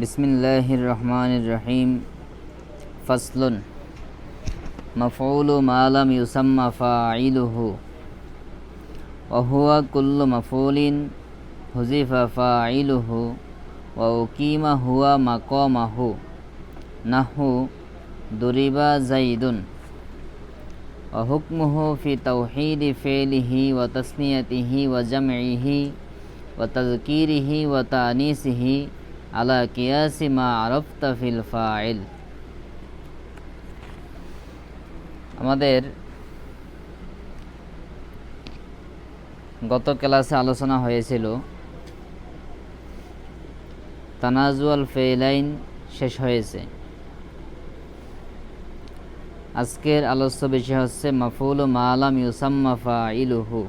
বিসমিল্লাহির রহমানির রহিম। ফাসলুন মাফউলু মা লাম ইউসাম্মা ফাইলুহু ওয়া হুয়া কুল্লু মাফউলিন হুযিফা ফাইলুহু ওয়া উকিমা হুয়া মাকামাহু নাহু দুরিবা যাইদুন ওয়া হুকমুহু ফি তাওহীদি ফিলিহি ওয়া তাসনিয়াতিহি ওয়া জামইহি ওয়া তাযকীরিহি ওয়া তা'নীসিহি আলা কিয়াসি মা আরাফতা ফিল ফাইল। আমাদের গত ক্লাসে আলোচনা হয়েছিল তানাজুয়াল ফেইলাইন শেষ হয়েছে। আজকের আলোচ্য বিষয় হচ্ছে মাফউলু মা লাম ইউসাম্মা ফাইলুহু।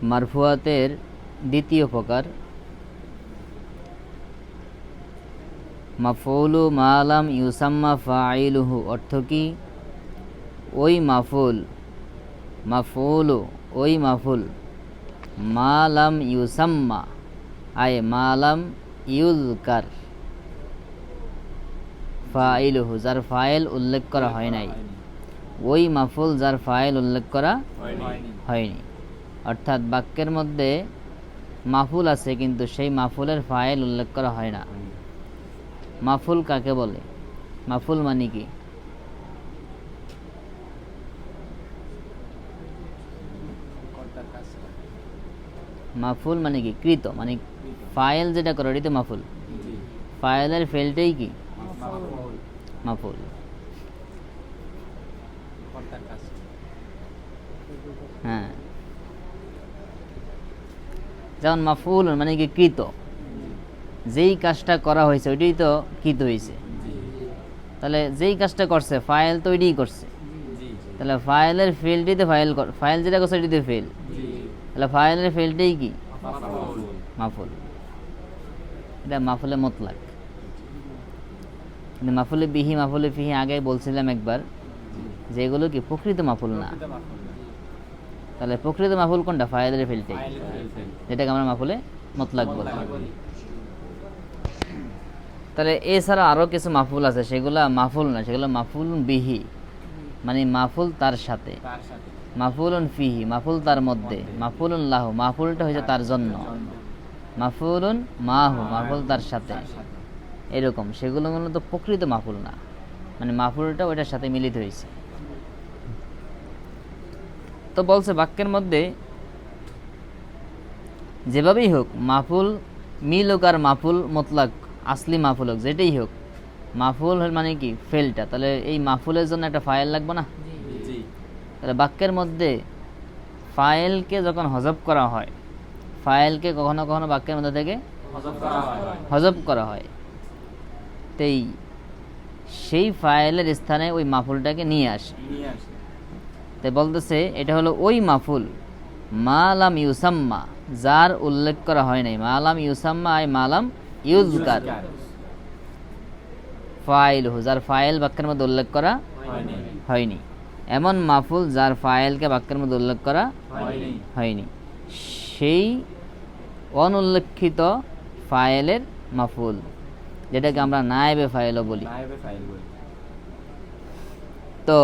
মারফুয়াতের দ্বিতীয় প্রকার মাফউলু মা লাম ইউসাম্মা ফাইলুহু অর্থ কি? ওই মাফুল, মাফউলু ওই মাফুল, মা লাম ইউসাম্মা আয় মা লাম ইউযকার ফাইলুহু যার ফাইল উল্লেখ করা হয় নাই, ওই মাফুল যার ফাইল উল্লেখ করা হয়নি। অর্থাৎ বাক্যের মধ্যে মাফুল আছে কিন্তু সেই মাফুলের ফাইল উল্লেখ করা হয় না। মাফুল কাকে বলে? মাফুল মানে কি? মাফুল মানে কি? কৃত, মানে ফাইল যেটা করে ওটাই তো মাফুল। ফাইলের ফেলটাই কি মাফুল। হ্যাঁ, যেমন মাফুল মানে কি? কৃত, যেই কাজটা করা হয়েছে ওইটাই তো কৃত হয়েছে। তাহলে যেই কাজটা করছে ফাইল তো ওইটাই করছে, তাহলে ফাইলের ফেলটাই তো ফাইল যেটা করছে ওইটাই তো ফেল, তাহলে ফাইলের ফেলটাই কি মাফুল। এটা মাফুলে মুতলাক। কিন্তু মাফুলে বিহি, মাফুলে ফিহি আগে বলছিলাম একবার যে এগুলো কি প্রকৃত মাফুল না। তাহলে প্রকৃত মাফুল কোনটা? ফাইলের ফেলটাই, যেটাকে আমরা মাফুলে মুতলাক বলি। তাহলে এছাড়া আরও কিছু মাফুল আছে, সেগুলো মাফুল না, সেগুলো মাফুল বিহি, মানে মাফুল তার সাথে। মাফুলুন ফিহি মাফুল তার মধ্যে, মাফুলুন লাহু মাফুলটা হয়েছে তার জন্য, মাফুলুন মাহু মাফুল তার সাথে, এরকম। সেগুলো মূলত প্রকৃত মাফুল না, মানে মাফুলটা ওইটার সাথে মিলিত হয়েছে। তো বলছে বাক্যের মধ্যে যেভাবেই হোক মাফুল মিল হোক আর মাফুল মুতলাক আসলি মাফুল হোক, যেটাই হোক, মাফুল মানে কি? ফেলটা। তাহলে এই মাফুলের জন্য একটা ফাইল লাগবে না? তাহলে বাক্যের মধ্যে ফাইলকে যখন হজব করা হয়, ফাইলকে কখনো কখনো বাক্যের মধ্যে থেকে হজব করা হয়, তাই সেই ফাইলের স্থানে ওই মাফুলটাকে নিয়ে আসে। তাই বলতেছে এটা হলো ওই মাফুল মা লাম ইউসাম্মা যার উল্লেখ করা হয় নাই। মা লাম ইউসাম্মা আয় মা লাম ইউযকার ফাইলুহু যার ফাইল বাক্যের মধ্যে উল্লেখ করা হয়নি। এমন মাফুল যার ফাইলকে বাক্যের মধ্যে উল্লেখ করা হয়নি, সেই অনুল্লেখিত ফাইলের মাফুল, যেটাকে আমরা নায়েবে ফাইলও বলি। তো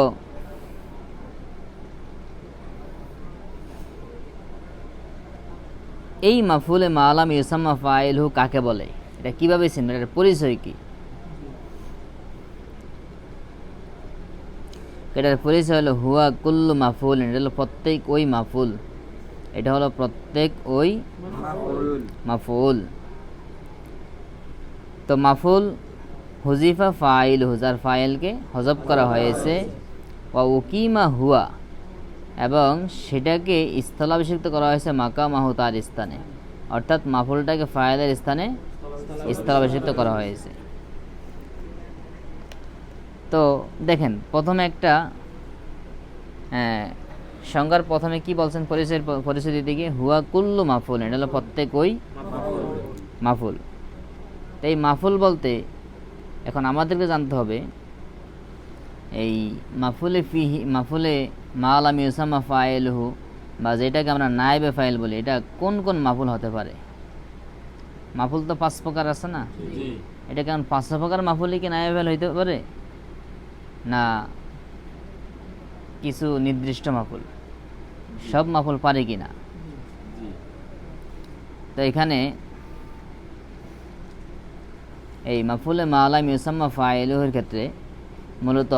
এই মাফুলে মা লাম ইউসাম্মা ফাইলুহু কাকে বলে? এটা কিভাবে চিনবেন? এটার পরিচয় কি? এটার পরিচয় হলো হুয়া কুল্লু মাফুল। এটা হলো প্রত্যেক ওই মাফুল, এটা হলো প্রত্যেক ওই মাফুল। তো মাফুল হুজিফা ফাইলুহু যার ফাইলকে হজব করা হয়েছে, ওয়া উকিমা হুয়া এবং সেটাকে স্থলাভিষিক্ত করা হয়েছে মাকামাহু তার স্থানে, অর্থাৎ মাফুলটাকে ফাইলের স্থানে স্থলাভিষিক্ত করা হয়েছে। তো দেখেন প্রথমে একটা সংজ্ঞার প্রথমে কি বলছেন? পরিচয় দিতে গিয়ে হুয়া কুল্লু মাফুল, এটা হলো প্রত্যেক ওই মাফুল। তো এই মাফুল বলতে এখন আমাদেরকে জানতে হবে এই মাফুলে ফিহি, মাফুলে মা লাম ইউসাম্মা ফাইলুহু বা যেটাকে আমরা নায়েবে ফাইল বলি, এটা কোন কোন মাফুল হতে পারে? মাফুল তো 5 প্রকার আছে না, এটা কেমন 5 প্রকার মাফুলই কি নায়েবে ফাইল হইতে পারে না কিছু নির্দিষ্ট মাফুল, সব মাফুল পারে কিনা? তো এখানে এই মাফুলে মা লাম ইউসাম্মা ফাইলুর ক্ষেত্রে মূলত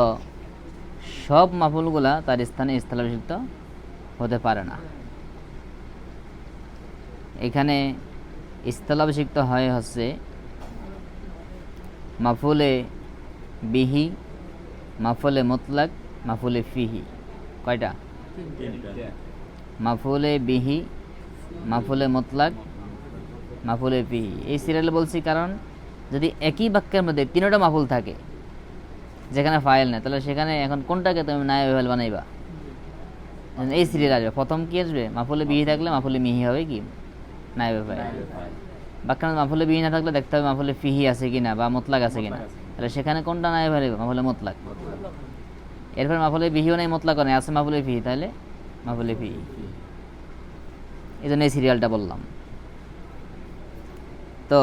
সব মাফুলগুলা তার স্থানে স্থলাভিষিক্ত হতে পারে না। এখানে স্থলাভিষিক্ত হয় হচ্ছে মাফুলে বিহি, মাফুলে মুতলাক, মাফুলে ফিহি। কয়টা? মাফুলে বিহি, মাফুলে মুতলাক, মাফুলে ফিহি। এই সিরিয়ালে বলছি কারণ যদি একই বাক্যের মধ্যে তিনটা মাফুল থাকে যেখানে ফাইল নেই, তাহলে সেখানে এখন কোনটাকে তুমি নায়েবে ফাইল বানাইবা? এই সিরিয়াল আসবে, প্রথম কি আসবে? মাফুলে বিহি থাকলে মাফুলে মিহি হবে কি নায়েবে ফাইল। বাক্যের মধ্যে মাফুলে বিহি না থাকলে দেখতে হবে মাফুলে ফিহি আছে কিনা বা মুতলাক আছে কিনা, তাহলে সেখানে কোনটা নায়েবে ফাইল? মাফুলে মুতলাক। এরপর মাফুলে বিহিও নেই, মুতলাকও নেই, আছে মাফুলে ফিহি, তাহলে মাফুলে ফিহি। এই জন্য এই সিরিয়ালটা বললাম। তো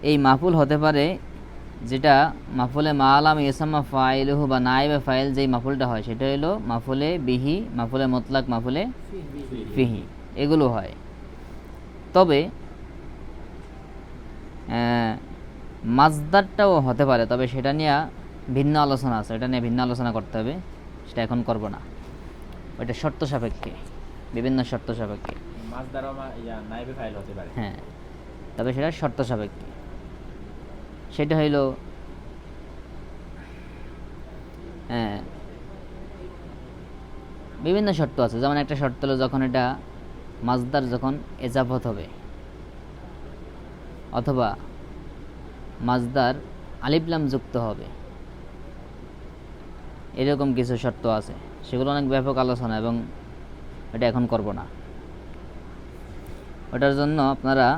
এই মাফুল হতে পারে যেটা মাফুলে মা লাম ইউসাম্মা ফাইলুহু বা নায়েবে ফাইল যেই মাফুলটা হয় সেটা হলো মাফুলে বিহি, মাফুলে মুতলাক, মাফুলে ফিহি, এগুলো হয়। তবে মাজদারটাও হতে পারে, তবে সেটা নিয়ে ভিন্ন আলোচনা আছে, এটা নিয়ে ভিন্ন আলোচনা করতে হবে, সেটা এখন করব না। ওইটা শর্ত সাপেক্ষে, বিভিন্ন শর্ত সাপেক্ষে। মাজদারও নায়েবে ফাইল হতে পারে। হ্যাঁ, তবে সেটা শর্ত সাপেক্ষে। সেটা হইল বিভিন্ন শর্ত আছে। যেমন একটা শর্ত হলো যখন এটা মাজদার যখন এজাফত হবে, অথবা মাজদার আলিফলাম যুক্ত হবে, এরকম কিছু শর্ত আছে, সেগুলো অনেক ব্যাপক আলোচনা এবং এটা এখন করব না। ওটার জন্য আপনারা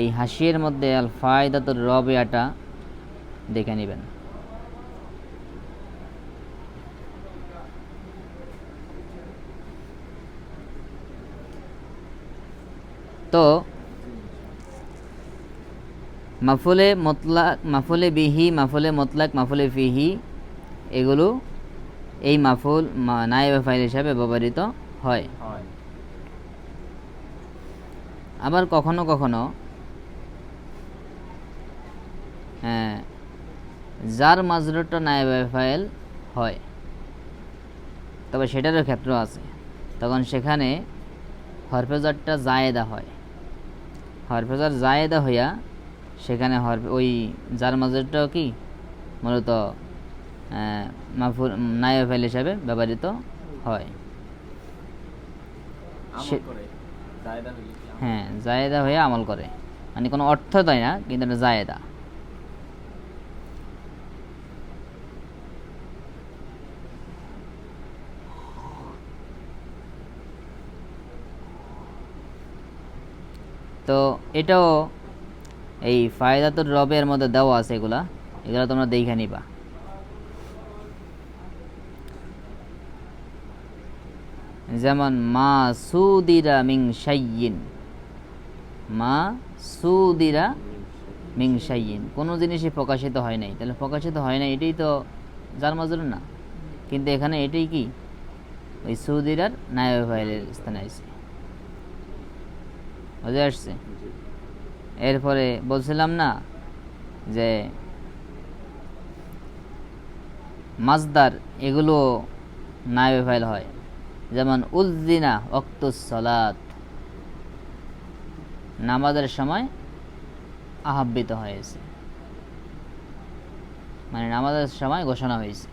এই হাসিয়ের মধ্যে আল ফায়দাতুর রাবিআটা দেখে নেবেন। তো মাফুলে মুতলাক, মাফুলে বিহি, মাফুলে মুতলাক, মাফুলে ফিহি, এগুলো এই মাফুল নায়েবে ফাইল হিসাবে ব্যবহৃত হয়। আবার কখনো কখনো যার মাজরুরটা নায়েবে ফাইল হয়, তবে সেটারও ক্ষেত্র আছে। তখন সেখানে হরফেজারটা জায়েদা হয়, হরফেজার জায়েদা হইয়া সেখানে ওই যার মাজরুরটাও কি মূলত মাফুল নায়েবে ফাইল হিসাবে ব্যবহৃত হয়। হ্যাঁ, জায়েদা হয়ে আমল করে, মানে কোনো অর্থ দেয় না, কিন্তু এটা জায়েদা। তো এটাও এই ফায়দাতুর রবের মধ্যে দেওয়া আছে, এগুলা তোমরা দেখে নিবা। যেমন মা সুদিরা মিং শাইয়িন, মা সুদিরা মিং শাইয়িন, কোনো জিনিসই প্রকাশিত হয় নাই, তাহলে প্রকাশিত হয় নাই এটাই তো যার মাজরুর না, কিন্তু এখানে এটাই কি ওই সুদিরার নায়েবে ফাইলের স্থানে আছে। বুঝে আসছে? এরপরে বলছিলাম না যে মাজদার এগুলো নায়েবে ফাইল হয়। যেমন উযযিনা ওয়াক্তুস সালাত, নামাজের সময় আহ্বাবিত হয়েছে, মানে নামাজের সময় ঘোষণা হয়েছে,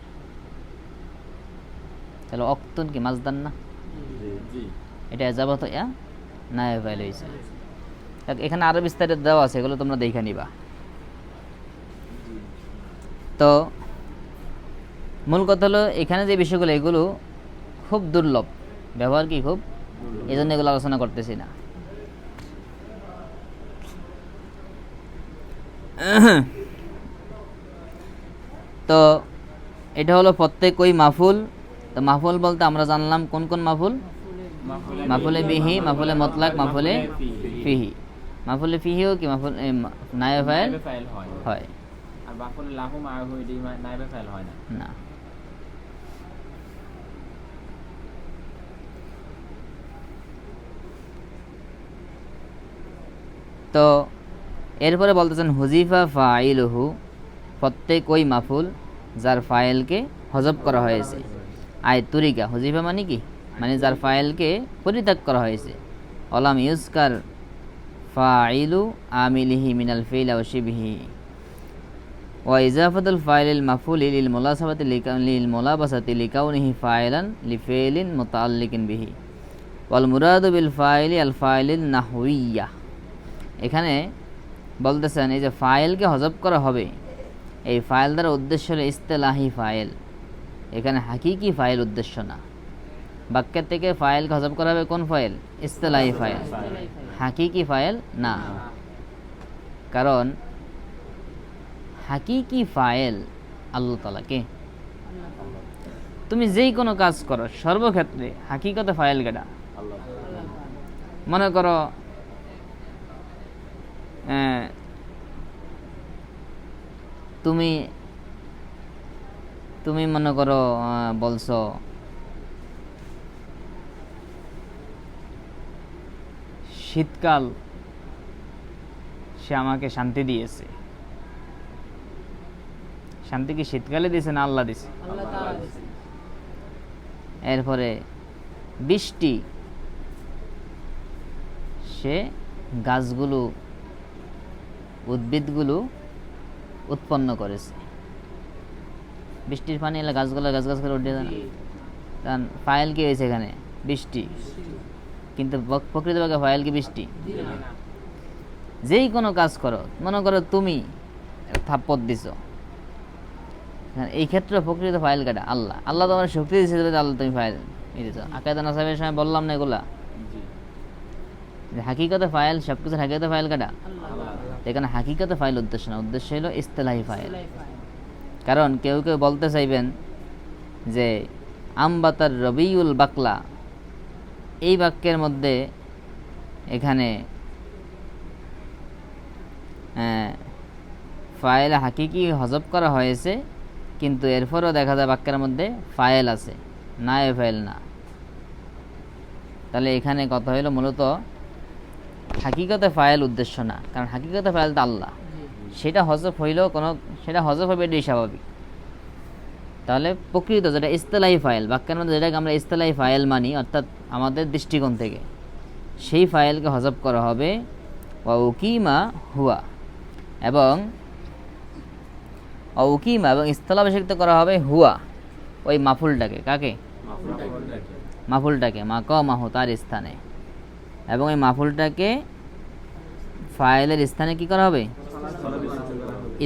তাহলে ওয়াক্তুন কি মাজদার না? এটা এজাবত নায়েবে ফাইল হয়েছে। এখানে আরো বিস্তারিত দেওয়া আছে, এগুলো তোমরা দেখে নিবা। তো মূল কথা হলো এখানে যে বিষয়গুলো এগুলো খুব দুর্লভ, ব্যবহার কি খুব, এই জন্য এগুলো আলোচনা করতেছি না। তো এটা হলো প্রত্যেক ওই মাফুল। তো মাফুল বলতে আমরা জানলাম কোন কোন মাফুল? মাফুলে বিহি, মাফুলে মতলাক, মাফুলে ফিহি। মাফুলে ফিহিও কি মাফুল নায়েবে ফাইল নাইবে ফাইল হয় হয় আর মাফুলে লাহু মাআহু এটি নাইবে ফাইল হয় না। না। তো এরপরে বলতেছেন হুজিফা ফাইলুহু, প্রত্যেক ওই মাফুল যার ফাইলকে হজব করা হয়েছে। আয় তুরিকা, হুজিফা মানে কি, মানে যার ফাইলকে পরিত্যাগ করা হয়েছে। অলাম ইউজকার ফাইলু আমিলিহি মিনাল ফিল আও শিবিহি ওয়া ইজাফাতুল ফাইলিল মাফুলি লিল মুলাসাবাতি লিল মুলাবাসাতি লিকাউনিহি ফাইলান লিফিলিন মুতাআল্লিকিন বিহি ওয়াল মুরাদু বিল ফাইলি আল ফাইলিন নাহউইয়্যা। এখানে বলতেছেন এই যে ফাইলকে হজব করা হবে, এই ফাইল দ্বারা উদ্দেশ্য হলো ইস্তেলাহি ফাইল, এখানে হাকিকি ফাইল উদ্দেশ্য না। বাক্যের থেকে ফাইলকে হজব করা হবে কোন ফাইল? ইস্তেলাহি ফাইল, হাকিকি ফাইল না। কারণ হাকিকি ফাইল আল্লাহ তাআলাকে, তুমি যেই কোনো কাজ করো সর্বক্ষেত্রে হাকিকতে ফাইল কেডা? মনে করো তুমি তুমি মনে করো বলছো শীতকাল সে আমাকে শান্তি দিয়েছে। শান্তি কি শীতকালে দিয়েছে না আল্লাহ দিয়েছে? এরপরে বৃষ্টি সে গাছগুলো উদ্ভিদগুলো উৎপন্ন করেছে। বৃষ্টির পানি এলে গাছগুলো গাছ গাছ করে উঠে যায় না? কারণ ফাইল কি হয়েছে এখানে? বৃষ্টি। কিন্তু প্রকৃতভাবে ফাইল কি বৃষ্টি? যেই কোনো কাজ করো, মনে করো তুমি থাপ্পড় দিছো, এই ক্ষেত্রে প্রকৃত ফাইল কাটা আল্লাহ। আল্লাহ তোমার শক্তি দিয়েছে, আল্লাহ তুমি ফাইল দিয়েছ। আকায়দা নাসাবের সময় বললাম না এগুলা, হাকিকতে ফাইল সবকিছু হাকিকতে ফাইল কাটা। এখানে হাকিকতে ফাইল উদ্দেশ্য না, উদ্দেশ্য হলো ইস্তেলাহি ফাইল। কারণ কেউ কেউ বলতে চাইবেন যে আমবাতার রবিউল বাকলা, এই বাক্যের মধ্যে এখানে ফাইল হাকিকি হজব করা হয়েছে, কিন্তু এরপরও দেখা যায় বাক্যের মধ্যে ফাইল আছে, নায়েব ফাইল না। তাহলে এখানে কথা হইল মূলত হাকিকতে ফাইল উদ্দেশ্য না, কারণ হাকিকতে ফাইল তো আল্লাহ, সেটা হজব হইলেও কোনো, সেটা হজব হবে এটাই স্বাভাবিক। তাহলে প্রকৃত যেটা ইস্তেলাহি ফাইল, বাক্যের মধ্যে যেটাকে আমরা ইস্তেলাহি ফাইল মানি, অর্থাৎ আমাদের দৃষ্টিকোণ থেকে, সেই ফাইলকে হজব করা হবে ওয়া উকিমা হুয়া, এবং উকিমা এবং স্থলাভিষিক্ত করা হবে হুয়া, ওই মাফুলটাকে। কাকে? মাফুলটাকে, মাকামাহু, তার স্থানে। এবং এই মাফুলটাকে ফাইলের স্থানে কি করা হবে?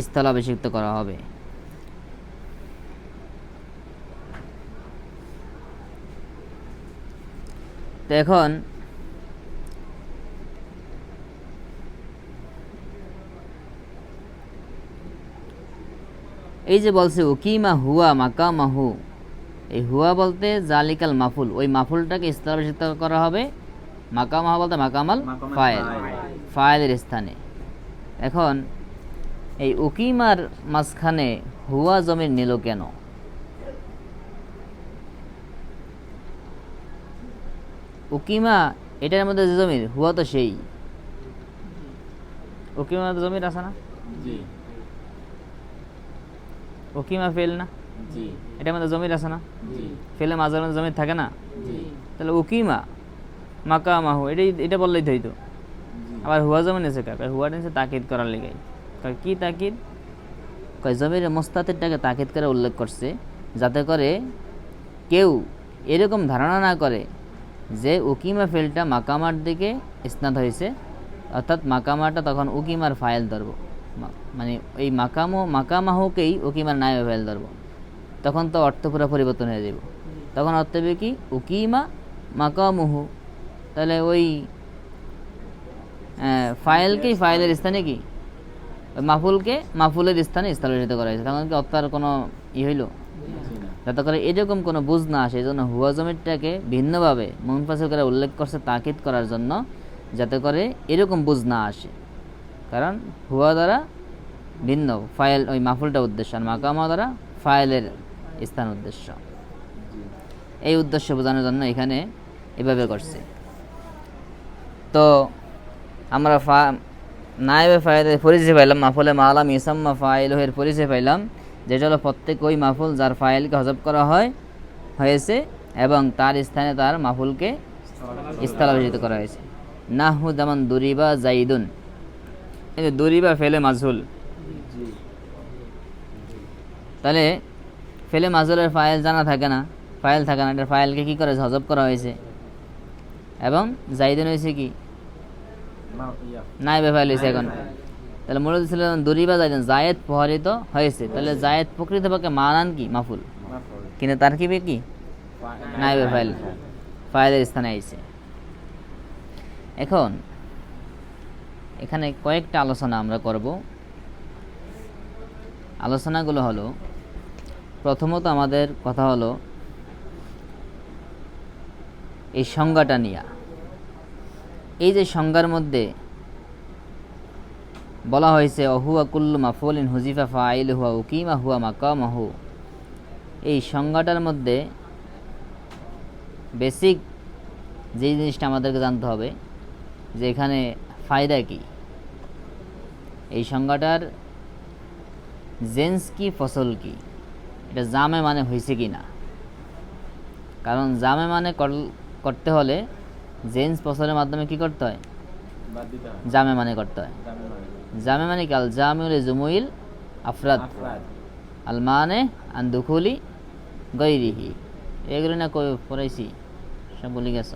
স্থলাভিষিক্ত করা হবে। তো এখন এই যে বলছে উকিমা হুয়া মাকামাহু, এই হুয়া বলতে জালিকাল মাফুল, ওই মাফুলটাকে স্থলাভিষিক্ত করা হবে। মাকামাহু বলতে মাকামাল ফাইল, ফাইলের স্থানে। এখন এই উকিমার মাঝখানে হুয়া জমির নিল কেন? উকিমা এটার মধ্যে যে জমির, হুয়া তো সেই উকিমা জমির আছে না? উকিমা ফেল না? এটার মধ্যে জমির আছে না? ফেলে মাঝের মধ্যে জমির থাকে না? তাহলে উকিমা মাকামাহু এটা বললেই তো হইতো। আবার হুয়া জমিন আছে কাকে? হুয়াটা নিচে তাকিদ করার লেগে। কি তাকিদ? জমির মোস্তাতিরটাকে তাকিদ করে উল্লেখ করছে, যাতে করে কেউ এরকম ধারণা না করে যে উকিমা ফেলটা মাকামার দিকে ইসনাদ হয়েছে, অর্থাৎ মাকামাটা তখন উকিমার ফাইল ধরব, মানে এই মাকামাহুকেই উকিমার নায়েবে ফাইল ধরব। তখন তো অর্থ পুরো পরিবর্তন হয়ে যাব। তখন অর্থ হবে কি? উকিমা মাকামুহু। তাহলে ওই ফাইলকেই ফাইলের স্থানে কি, মাফুলকে মাফুলের স্থানে স্থলাভিষিক্ত করা হয়েছে। তখন কি অর্থ আর কোনো হইল? যাতে করে এরকম কোনো বুঝ না আসে, এই জন্য হুয়া জমিরটাকে ভিন্নভাবে মুনফাসিল করে উল্লেখ করছে তাকিদ করার জন্য, যাতে করে এরকম বুঝ না আসে। কারণ হুয়া দ্বারা ভিন্ন ফাইল ওই মাফুলটা উদ্দেশ্য, আর মাকামা দ্বারা ফাইলের স্থান উদ্দেশ্য। এই উদ্দেশ্য বোঝানোর জন্য এখানে এভাবে করছে। তো আমরা নায়েবে ফাইলের পরিচয় পাইলাম, মাফুলে মালাম ইসাম্মা ফাইলের পরিচয় পাইলাম, যেটা হলো প্রত্যেক ওই মাফুল যার ফাইলকে হজব করা হয়েছে এবং তার স্থানে তার মাফুলকে স্থলাভিষিক্ত করা হয়েছে। নাহু যেমন দুরিবা জাইদুন, এই যে দুরিবা ফেলে মাজহুল, তাহলে ফেলে মাজহুলের ফাইল জানা থাকে না, ফাইল থাকে না, এটার ফাইলকে কী করেছে, হজব করা হয়েছে। এবং জাইদুন হয়েছে কি নাইবে ফাইল হয়েছে। এখন তাহলে মূলত ছিল দুরিবা জাইদুন, জায়েদ প্রহরিত হয়েছে, তাহলে জায়েদ প্রকৃতপক্ষে মানান কি মাফুল, কিন্তু তার কি নাইবে ফাইল, ফাইলের স্থানে আইছে। এখন এখানে কয়েকটা আলোচনা আমরা করব। আলোচনাগুলো হলো, প্রথমত আমাদের কথা হলো এই সংজ্ঞাটা নিয়ে। এই যে সংজ্ঞার মধ্যে বলা হয়েছে অহুয়া কুল্লু মাফুলিন হুজিফা ফাইল হুয়া উকিমা হুয়া মাকামাহু, এই সংজ্ঞাটার মধ্যে বেসিক যে জিনিসটা আমাদেরকে জানতে হবে যে এখানে ফায়দা কি, এই সংজ্ঞাটার জেন্স কি ফসল কি, এটা জামে মানে হয়েছে কি না। কারণ জামে মানে করতে হলে জেন্স ফসলের মাধ্যমে কি করতে হয়, জামে মানে করতে হয়। জামে মানে কাল জামিউল জুমুইল আফরাদ আল মানে আন দুখুলি গৈরিহি, এগুলো না কই পড়াইছি, সব বলে গেছ।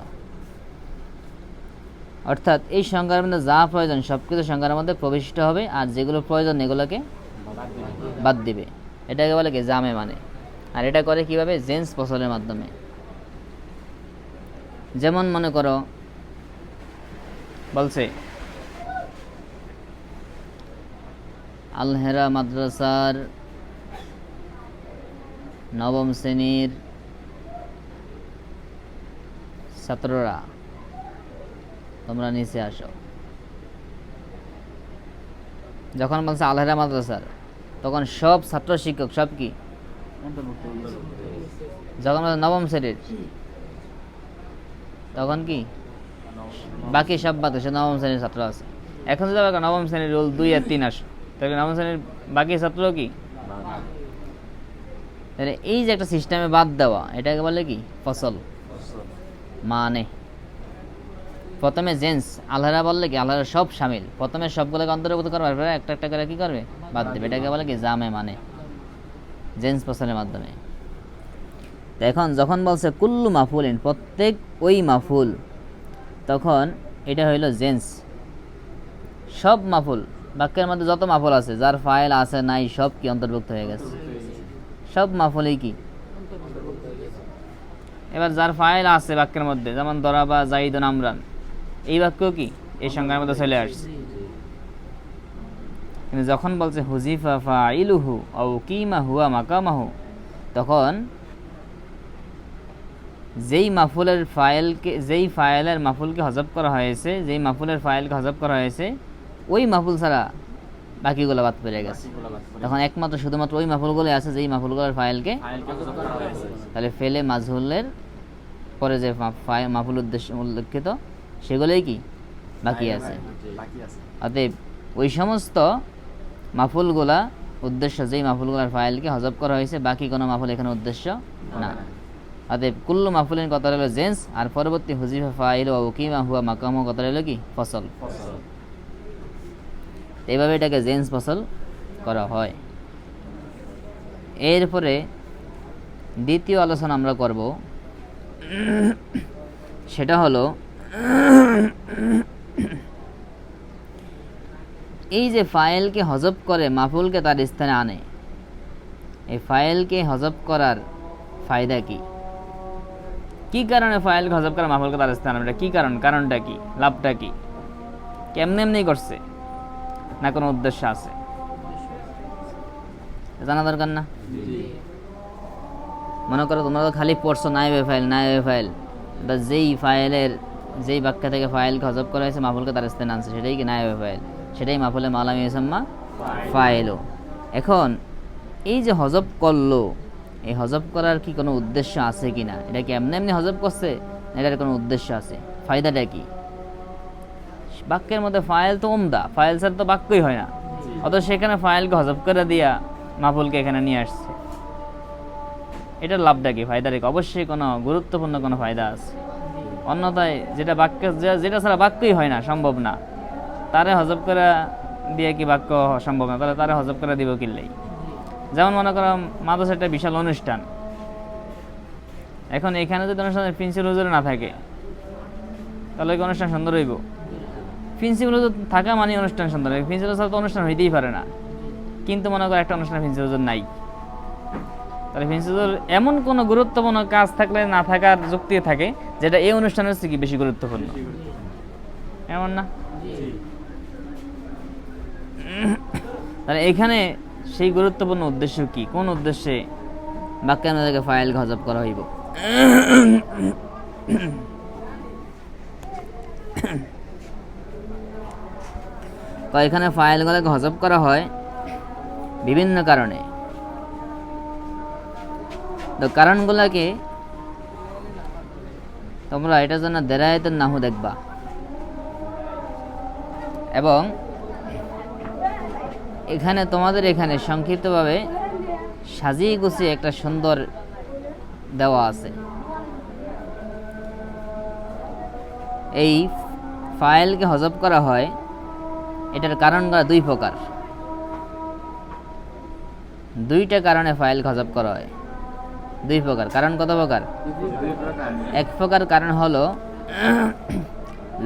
অর্থাৎ এই সংজ্ঞার মধ্যে যা প্রয়োজন সব কিছু সংজ্ঞার মধ্যে প্রবিষ্ট হবে, আর যেগুলো প্রয়োজন এগুলোকে বাদ দিবে। এটাকে বলে কি জামে মানে। আর এটা করে কিভাবে, জেন্স ফসলের মাধ্যমে। যেমন মনে করো বলছে আলহেরা মাদ্রাসার নবম শ্রেণীর ছাত্ররা তোমরা নিচে আসো। যখন বলছে আলহেরা মাদ্রাসার, তখন সব ছাত্র শিক্ষক সব কি, যখন নবম শ্রেণীর তখন কি বাকি সব বাদ, সে নবম শ্রেণীর ছাত্র আছে। এখন যদি নবম শ্রেণীর রোল 2 আর 3 আসো, তাহলে নবম শ্রেণীর বাকি ছাত্র কি, তাহলে এই যে একটা সিস্টেমে বাদ দেওয়া, এটাকে বলে কি ফসল মানে। প্রথমে জেন্স আলহারা বললে কি আলহারা সব শামিল, প্রথমে সবগুলোকে অন্তর্ভুক্ত করবার পরে একটা একটা করে কি করবে, বাদ দেবে। এটাকে বলে কি জামে মানে, জেন্স ফসলের মাধ্যমে। তো এখন যখন বলছে কুল্লু মাফুলিন প্রত্যেক ওই মাফুল, তখন এটা হইল জেন্স, সব মাফুল, বাক্যের মধ্যে যত মাফুল আছে যার ফাইল আছে নাই সব কি অন্তর্ভুক্ত হয়ে গেছে, সব মাফুলই কি। এবার যার ফাইল আছে বাক্যের মধ্যে, যেমন দরাবা জাইদুন আমরান, এই বাক্য কি এই সংজ্ঞার মধ্যে চলে আসছে। কিন্তু যখন বলছে হুজিফা ফাইলুহু আও কিমা হুয়া মাকামাহু, তখন যেই মাফুলের ফাইলকে, যেই ফাইলের মাফুলকে হজব করা হয়েছে, যেই মাফুলের ফাইলকে হজব করা হয়েছে, ওই মাফুল ছাড়া বাকিগুলো বাদ পড়ে গেছে। তখন একমাত্র শুধুমাত্র ওই মাফুলগুলো আছে যেই মাফুলগুলোর ফাইলকে, তাহলে ফেলে মাজহুলের পরে যে মাফুল উদ্দেশ্য উল্লেখিত সেগুলোই কি বাকি আছে। অতএব ওই সমস্ত মাফুলগুলা উদ্দেশ্য, যেই মাফুলগুলোর ফাইলকে হজব করা হয়েছে, বাকি কোনো মাফুল এখানে উদ্দেশ্য না। অতএব কুল্লু মাফুলিন কথা হলো জেন্স, আর পরবর্তী হুজিফা ফাইল ও উকিমা হুয়া মাকামু কথা হলো কি ফসল। এইভাবে এটাকে জেন্স ফসল করা হয়। এরপরে দ্বিতীয় আলোচনা আমরা করব, সেটা হলো এই যে ফাইলকে হজব করে মাফুলকে তার স্থানে আনে, এই ফাইলকে হজব করার ফায়দা কি, কি কারণে ফাইলকে হজব করা মাফুলকে তার স্থানে আনে, কি কারণ, কারণটা কি, লাভটা কি, কেমনে এমনি করছে না কোনো উদ্দেশ্য আছে, জানা দরকার না। মনে করো তোমরা তো খালি পড়ছো নাইবে ফাইল বা যেই বাক্য থেকে ফাইলকে হজব করা হয়েছে মাফুলকে তার স্থানে আনছে সেটাই কি নাইবে ফাইল, সেটাই মাফুলে মালামি ইউসাম্মা ফাইলও। এখন এই যে হজব করলো, এই হজব করার কি কোনো উদ্দেশ্য আছে কি না, এটা কি এমনি এমনি হজব করছে না এটার কোনো উদ্দেশ্য আছে? ফায়দাটা কি? বাক্যের মধ্যে ফাইল তো উমদা, ফাইল ছাড়া তো বাক্যই হয় না, অত সেখানে ফাইলকে হজব করে দিয়া মাফুলকে এখানে নিয়ে আসছে, এটার লাভটা কি, ফায়দাটা কি? অবশ্যই কোনো গুরুত্বপূর্ণ কোনো ফায়দা আছে। অন্যথায় যেটা ছাড়া বাক্যই হয় না, সম্ভব না, তারে হজব করে দিয়ে কি বাক্য সম্ভব না, তাহলে তারে হজব করে দিব কিনলেই। যেমন মনে করো মাদ্রাসার একটা বিশাল অনুষ্ঠান, এখন এখানে যদি অনুষ্ঠানের প্রিন্সিপাল হুজুর না থাকে তাহলে কি অনুষ্ঠান সুন্দর হইব? প্রিন্সিপাল হুজুর থাকা মানে অনুষ্ঠান সুন্দর হবে, প্রিন্সিপাল ছাড়া তো অনুষ্ঠান হইতেই পারে না। কিন্তু মনে করো একটা অনুষ্ঠানে প্রিন্সিপাল হুজুর নাই, তাহলে প্রিন্সিপাল এমন কোনো গুরুত্বপূর্ণ কাজ থাকলে না থাকার যুক্তি থাকে যেটা এই অনুষ্ঠানের হচ্ছে কি বেশি গুরুত্বপূর্ণ, এমন না? তাহলে এখানে সেই গুরুত্বপূর্ণ উদ্দেশ্য কি, কোন উদ্দেশ্যে বাক্যের মধ্যে ফাইল হজব করা হইব? তো এখানে ফাইলগুলোকে হজব করা হয় বিভিন্ন কারণে। তো কারণগুলোকে তোমরা এটার জন্য দেরায়াতুন নাহু দেখবা, এবং এখানে তোমাদের এখানে সংক্ষিপ্তভাবে সাজিয়ে গুছিয়ে একটা সুন্দর দেওয়া আছে। এই ফাইলকে হজব করা হয়, এটার কারণগুলো দুই প্রকার, দুইটা কারণে ফাইল হজব করা হয়। দুই প্রকার কারণ, কত প্রকার? এক প্রকার কারণ হলো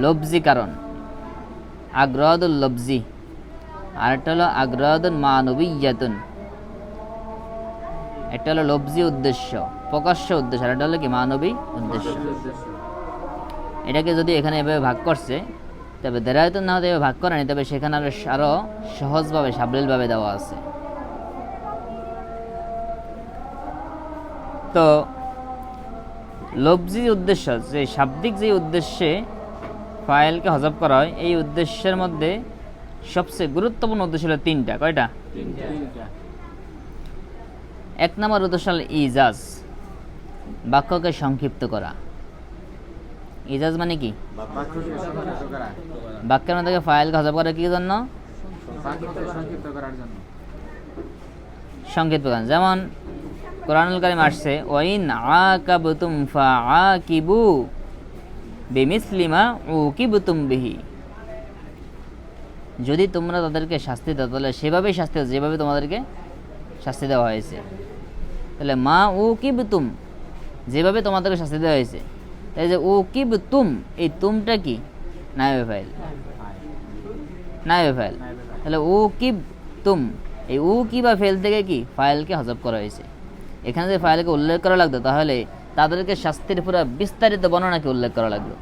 লফজি কারণ, আগ্রাদুল লফজি, আর একটা হলো আগ্রাদুন মানবিয়াতুন। একটা হলো লফজি উদ্দেশ্য, প্রকাশ্য উদ্দেশ্য, আর একটা হলো কি মানবী উদ্দেশ্য। এটাকে যদি এখানে এভাবে ভাগ করছে, তবে দেরায়াতুন না হতে ভাগ করেনি, তবে সেখানে আরো সহজভাবে সাবলীলভাবে দেওয়া আছে। তো লফজি উদ্দেশ্য, যে শাব্দিক যে উদ্দেশ্যে ফাইলকে হজব করা হয়, এই উদ্দেশ্যের মধ্যে সবচেয়ে গুরুত্বপূর্ণ উদ্দেশ্য হলো তিনটা। কয়টা? এক নম্বর উদ্দেশ্য হল ইজাজ, বাক্যকে সংক্ষিপ্ত করা। ইজাজ মানে কি? বাক্যের মধ্যে ফাইলকে হজব করা কি জন্য? সংক্ষিপ্ত করা। যেমন কোরআনুল কারীম আসছে, ওয়াইন আকাবতুম ফাআকিবু বিমিসলি মা উকিবতুম বিহি, যদি তোমরা তাদেরকে শাস্তি দাও তাহলে সেভাবেই শাস্তি দাও যেভাবে তোমাদেরকে শাস্তি দেওয়া হয়েছে। তাহলে মা উকিবতুম, যেভাবে তোমাদেরকে শাস্তি দেওয়া হয়েছে, তাই যে উকিবতুম, এই তুমটা কি? নায়েবে ফাইল, নায়েবে ফাইল। তাহলে উকিবতুম, এই উকি বা ফেল থেকে কি ফাইলকে হজব করা হয়েছে। এখানে যে ফাইলকে উল্লেখ করা লাগতো, তাহলে তাদেরকে শাস্তির পুরো বিস্তারিত বর্ণনাকে উল্লেখ করা লাগলো,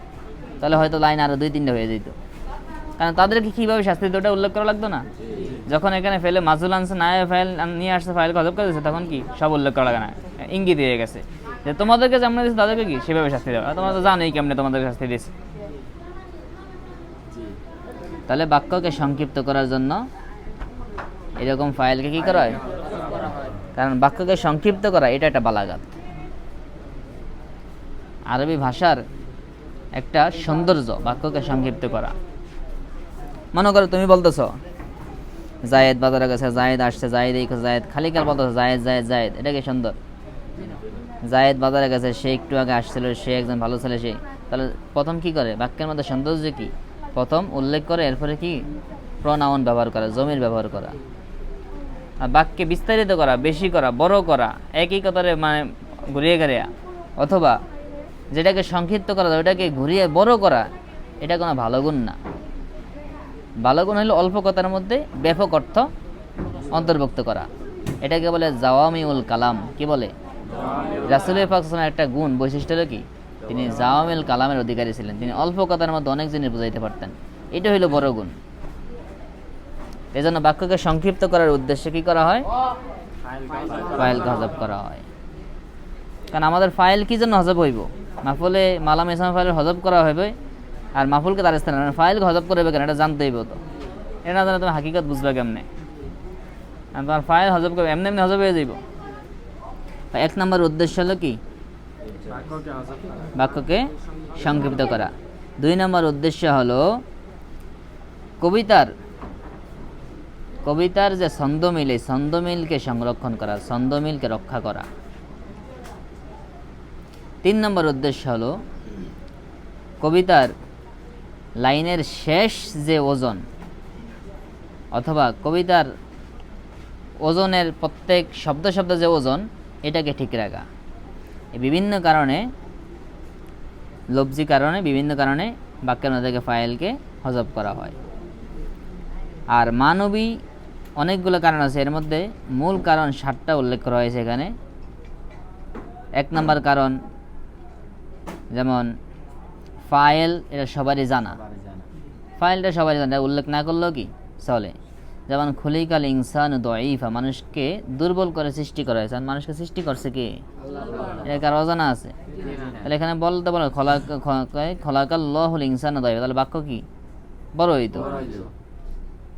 তাহলে হয়তো লাইন আরো 2-3টা হয়ে যেত। কারণ তাদেরকে কীভাবে শাস্তি দিতে ওটা উল্লেখ করা লাগতো না। যখন এখানে ফেলে মাজুল আনছে, নায়েবে ফাইল নিয়ে আসছে, ফাইলকে হজব করে দিয়েছে, তখন কি সব উল্লেখ করা লাগে না, ইঙ্গিত হয়ে গেছে যে তোমাদেরকে যেমন দিয়েছে তাদেরকে কি সেভাবে শাস্তি দেওয়া। তোমরা তো জানোই কেমনে তোমাদেরকে শাস্তি দিয়েছে। তাহলে বাক্যকে সংক্ষিপ্ত করার জন্য এরকম ফাইলকে কি করা হয়? কারণ বাক্যকে সংক্ষিপ্ত করা এটা একটা বালাগাত, আরবি ভাষার একটা সৌন্দর্য বাক্যকে সংক্ষিপ্ত করা। মনে করো তুমি বলতেছ জায়েদ বাজারে গেছে, জায়েদ আসছে, জায়েদ এই জায়েদ, খালি কাল বলতেছ জায়েদ জায়েদ জায়েদ, এটা কি সুন্দর? জায়েদ বাজারে গেছে, সে একটু আগে আসছিল, সে একজন ভালো ছেলে। সে তাহলে প্রথম কি করে? বাক্যের মধ্যে সৌন্দর্য কি? প্রথম উল্লেখ করে, এরপরে কি প্রনাউন ব্যবহার করা, জমির ব্যবহার করা। আর বাক্যে বিস্তারিত করা, বেশি করা, বড় করা, একই কথারে মানে ঘুরিয়ে ঘুরিয়ে, অথবা যেটাকে সংক্ষিপ্ত করা ওটাকে ঘুরিয়ে বড় করা, এটা কোনো ভালো গুণ না। ভালো গুণ হলো অল্প কথার মধ্যে ব্যাপক অর্থ অন্তর্ভুক্ত করা, এটাকে বলে জাওয়ামিউল কালাম। কি বলে? রাসূল পাক সাল্লাল্লাহু আলাইহি ওয়াসাল্লামের একটা গুণ, বৈশিষ্ট্য হলো কি? তিনি জাওয়ামিউল কালামের অধিকারী ছিলেন, তিনি অল্প কথার মধ্যে অনেক জিনিস বুঝাইতে পারতেন। এটা হইল বড় গুণ। এই জন্য বাক্যকে সংক্ষিপ্ত করার উদ্দেশ্যে কি করা হয়? ফাইলকে হজব করা হয়। কারণ আমাদের ফাইল কি জন্য হজব হইব, মাফুলে মালাম ইসলাম ফাইলের হজব করা হইবে, আর মাফুলকে তার স্থানে ফাইলকে হজব করবে কেন এটা জানতে হইব। তো এটা না জানে তুমি হাকিকত বুঝবে কেমনে, আর তোমার ফাইল হজব করবে এমনি এমনি হজব হয়ে যাইব। এক নম্বর উদ্দেশ্য হলো কি, বাক্যকে হজব করা। বাক্যকে সংক্ষিপ্ত করা। 2 নম্বর উদ্দেশ্য হলো কবিতার যে ছন্দমিল, এই ছন্দমিলকে সংরক্ষণ করা, ছন্দমিলকে রক্ষা করা। 3 নম্বর উদ্দেশ্য হলো কবিতার লাইনের শেষ যে ওজন, অথবা কবিতার ওজনের প্রত্যেক শব্দ শব্দ যে ওজন, এটাকে ঠিক রাখা। এই বিভিন্ন কারণে, লফজি কারণে, বিভিন্ন কারণে বাক্যের মধ্যে থেকে ফাইলকে হজব করা হয়। আর মানবী অনেকগুলো কারণ আছে, এর মধ্যে মূল কারণ 7টা উল্লেখ করা হয়েছে এখানে। 1 নম্বর কারণ, যেমন ফাইল, এটা সবারই জানা, বারে জানা। ফাইলটা সবারই জানা, উল্লেখ না করলেও কি চলে। যেমন খুলিকাল ইনসান দঈফা, মানুষকে দুর্বল করে সৃষ্টি করা হয়েছে। আর মানুষকে সৃষ্টি করছে কি, এটা কার অজানা আছে? তাহলে এখানে বলতে বলো খলাকাল্লাহুল ইনসান দঈফা, তাহলে বাক্য কি বড় হইতো,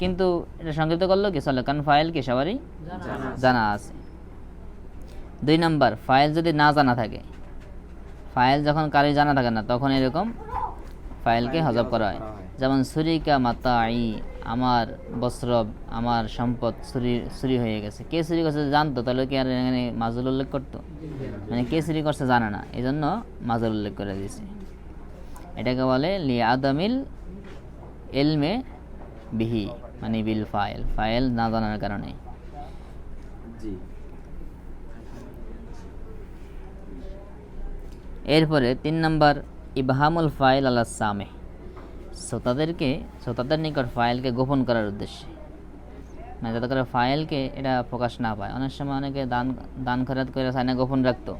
কিন্তু এটা সংক্ষিপ্ত করলো কি চলে, কারণ ফাইল কি সবারই জানা আছে। 2 নম্বর, ফাইল যদি না জানা থাকে, ফাইল যখন কারোই জানা থাকে না, তখন এরকম ফাইলকে হজব করা হয়। যেমন সুরিকা মাতাই, আমার বস্ত্র, আমার সম্পদ চুরি হয়ে গেছে। কে চুরি করছে জানতো, তাহলে কি আর এখানে মাজুল উল্লেখ করতো? মানে কে চুরি করছে জানে না, এই জন্য মাজুল উল্লেখ করে দিয়েছে। এটাকে বলে লি আদামিল এলমে বিহি, মানে বিল ফাইল, ফাইল না জানার কারণে। জি। এরপরে 3 নম্বর, ইবহামুল ফাইল আলা সামে, শ্রোতাদের নিকট ফাইলকে গোপন করার উদ্দেশ্যে, মানে যাতে করে ফাইলকে এটা প্রকাশ না পায়। অনেক সময় অনেকে দান খয়রাত করে চায় না গোপন রাখতো,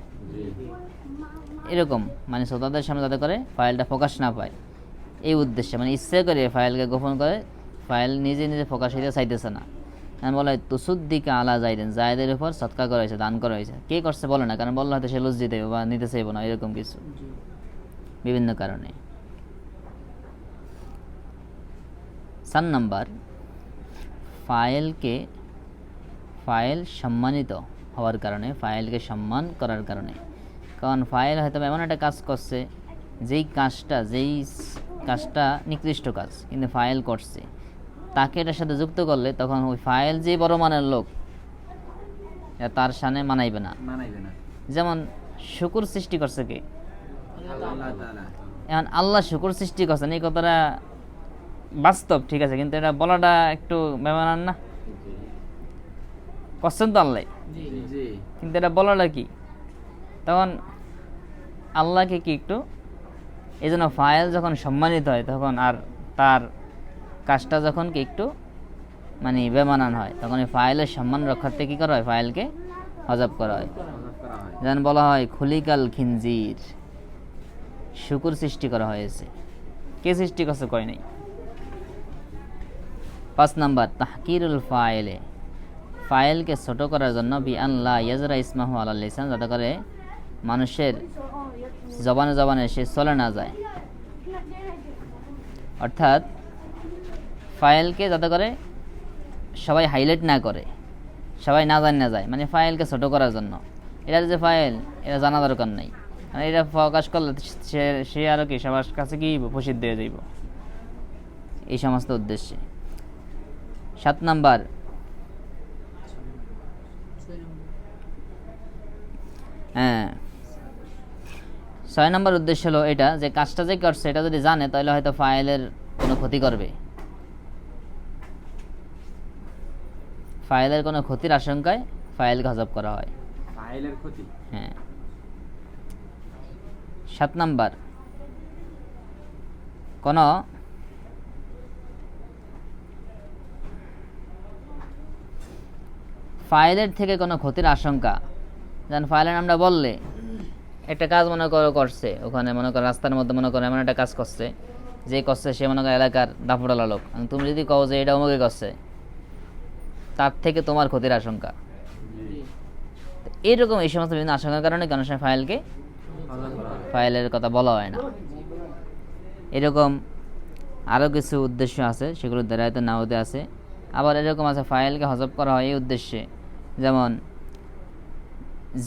এরকম মানে শ্রোতাদের সামনে যাতে করে ফাইলটা প্রকাশ না পায়, এই উদ্দেশ্যে, মানে ইচ্ছে করে ফাইলকে গোপন করে, ফাইল নিজে নিজে প্রকাশ হইতে চাইতেছে না। বলা হয় তুসুদ্দিকা আলা জাইদেন, জায়দের উপর সৎকার করা হয়েছে, দান করা হয়েছে। কে করছে বলে না, কারণ বললে হয়তো সে লজ্জিত হইব বা নিতে চাইব না, এরকম কিছু বিভিন্ন কারণে। 4 নম্বর, ফাইল সম্মানিত হওয়ার কারণে, ফাইলকে সম্মান করার কারণে। কারণ ফাইল হয়তো এমন একটা কাজ করছে, যেই কাজটা নিকৃষ্ট কাজ, কিন্তু ফাইল করছে, তাকে এটার সাথে যুক্ত করলে তখন ওই ফাইল যে বড় মানের লোক, তার সামনে মানাইবে না। যেমন শুকুর সৃষ্টি করছে কে? এখন আল্লাহ শুকুর সৃষ্টি করছেন, এই কথাটা বাস্তব, ঠিক আছে, কিন্তু এটা বলাটা একটু বেমানান না? করছেন তো আল্লাহ, কিন্তু এটা বলাটা কি, তখন আল্লাহকে কি একটু, এই জন্য ফাইল যখন সম্মানিত হয়, তখন আর তার কাজটা যখন কি একটু মানে বেমানান হয়, তখন এই ফাইলের সম্মান রক্ষার্থে কি করা হয়, ফাইলকে হজব করা হয়। যেমন বলা হয় খুলিকাল খিনজির, শুকুর সৃষ্টি করা হয়েছে। কে সৃষ্টি করছে? কয় নাই। 5 নম্বর, তাহকিরুল ফাইলে, ফাইলকে ছোট করার জন্য বিআল্লা ইয়াজরা ইসমাহু আলাল লিসান, যাতে করে মানুষের জবানে সে চলে না যায়। অর্থাৎ ফাইলকে যাতে করে সবাই হাইলাইট না করে, সবাই না জানে না যায়, মানে ফাইলকে ছোট করার জন্য। এটার যে ফাইল, এটা জানা দরকার নেই, মানে এটা প্রকাশ করলে সে আরও কি সবার কাছে কি প্রসিদ্ধ হয়ে যাইব, এই সমস্ত উদ্দেশ্যে। 7 নম্বর, হ্যাঁ 6 নম্বর উদ্দেশ্য হলো এটা, যে কাজটা যে করছে এটা যদি জানে, তাহলে হয়তো ফাইলের কোনো ক্ষতি করবে, ফাইলের কোনো ক্ষতির আশঙ্কায় ফাইলকে হজব করা হয়। ফাইলের ক্ষতি, হ্যাঁ। 7 নম্বর, কোনো ফাইলের থেকে কোনো ক্ষতির আশঙ্কা, যেমন ফাইলের নামটা বললে একটা কাজ মনে করো করছে, ওখানে মনে করো রাস্তার মধ্যে মনে করো এমন একটা কাজ করছে, যে করছে সে মনে করো এলাকার দাফড়ালা লোক, তুমি যদি কও যে এটা অমুকে করছে, তার থেকে তোমার ক্ষতির আশঙ্কা, এইরকম এই সমস্ত বিভিন্ন আশঙ্কার কারণে কোনো সময় ফাইলকে হজম করা হয়। ফাইলের কথা বলা হয় না। এরকম আরও কিছু উদ্দেশ্য আছে, সেগুলো দেরায়তে নাওতে আছে। আবার এরকম আছে ফাইলকে হজব করা হয় এই উদ্দেশ্যে, যেমন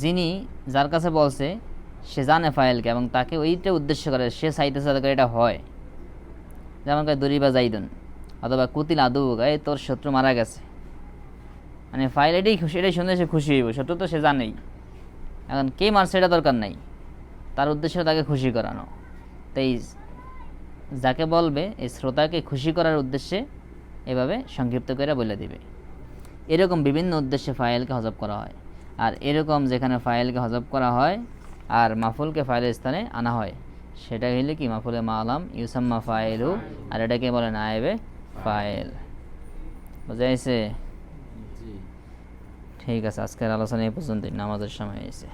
যিনি যার কাছে বলছে সে জানে ফাইলকে এবং তাকে ওইটা উদ্দেশ্য করে সে চাইতেছে যাতে করে এটা হয়। যেমন কয় দরিবা জাইদুন অথবা কুতিল আদু, এই তোর শত্রু মারা গেছে, মানে ফাইল এটাই খুশি, এটাই শুনে সে খুশি হইব, শত্রু তো সে জানেই। এখন কে মারছে এটা দরকার নাই, তার উদ্দেশ্য তাকে খুশি করানো। তাই যাকে বলবে এই শ্রোতাকে খুশি করার উদ্দেশ্যে এভাবে সংক্ষিপ্ত করে বলে দিবে। এরকম বিভিন্ন উদ্দেশ্যে ফাইলকে হজব করা হয়। আর এরকম যেখানে ফাইলকে হজব করা হয় আর মাফুলকে ফাইলের স্থানে আনা হয়, সেটা হইলে কি মাফুলে মালাম ইউসাম্মা ফাইলু, আর এটাকে বলে নায়েবে ফাইল। বুঝা গেছে? জি। ঠিক আছে, আজকের আলোচনা এই পর্যন্তই, নামাজের সময় হয়েছে।